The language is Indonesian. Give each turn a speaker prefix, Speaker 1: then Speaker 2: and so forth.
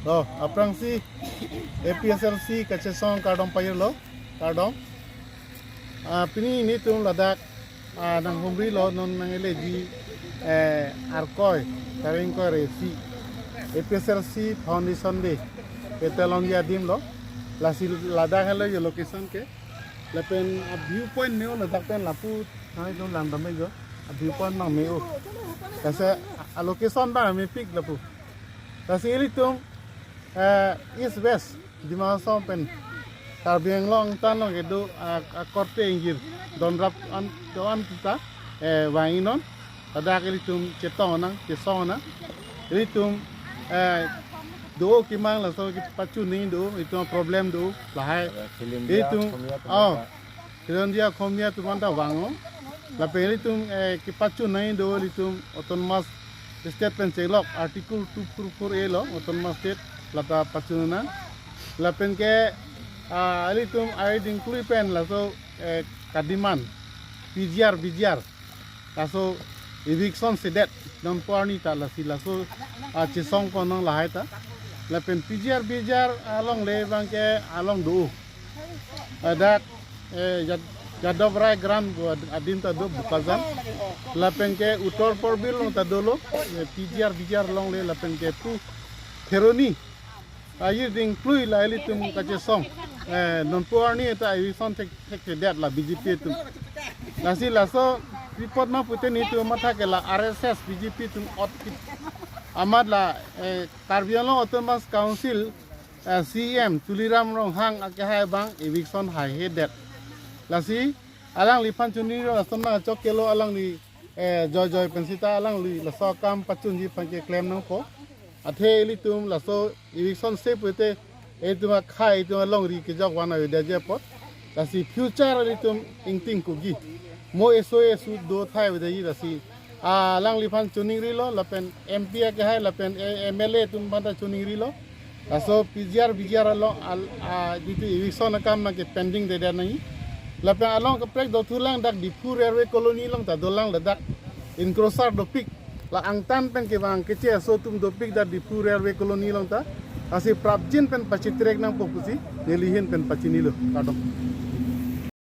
Speaker 1: Lo, aprang si APSLC kacesong kardong payir lo, kardong. Pini ini tung ladak nang humri lo non nang eleji arkoy, karing koy resi. APSLC Foundation de, petalong dia dim lo. Lasi ladak hello yo location ke. Lepen viewpoint neo ladak pen lapu, nai tung landam jo. Viewpoint nang meo. Kasi location ba me pick lapu. Kasi ini tung east west di mana pen tarbiang long tan long itu korte inggir don rap an doan kita wanginon pada kali tum cetong nang cesong nang ini tum do kimang lah so pacu ni do itu problem do lahai itu kalian dia komia tu manta wango la peli tum kipacu nai do itu autonomous state pen celok artikel 244A lo autonomous state lata pacuna lapen ke ali tum ai include pen la so kadiman bijar laso eviction sedet non porni ta la sila so chisong konong lahai ta lapen bijar along le bang ke along do adak jadobrai grand adin ta do bukazan lapen ke utor porbil long ta dolo bijar long le lapen ke tu Heroni air ding plui la eli tum kache song non puar ni ta ai son tek dat la BJP tum nasi la so report ma pute ni tu matha ke la RSS BJP tum outfit amad la Karbiang Autonomous Council CM Tuliram rong hang ake hai bang eviction hai he dat lasi alang lipan chuni ro asma chok kelo alang ni joy pensita alang li la so kam pachun ji panke claim no ko athe li tum la so eviction se pute itu ma khai itu long ri ke jok wana de je pot la si future li tum ingting ku gi mo SOS su do thai de yi la si lang li phan chuning ri lo la pen MP ke hai la pen MLA tum banda chuning ri lo la so PGR lo ditu eviction kam na ke pending de da nahi la pen along ke prek do thulang dak di pu railway colony long ta dolang la dak enclosure do pik la angtan pen ke bang kece so tum do pik da di pu railway colony long ta asi prapjin pen pachitrek nang popusi nelihin pen pachinilo kadok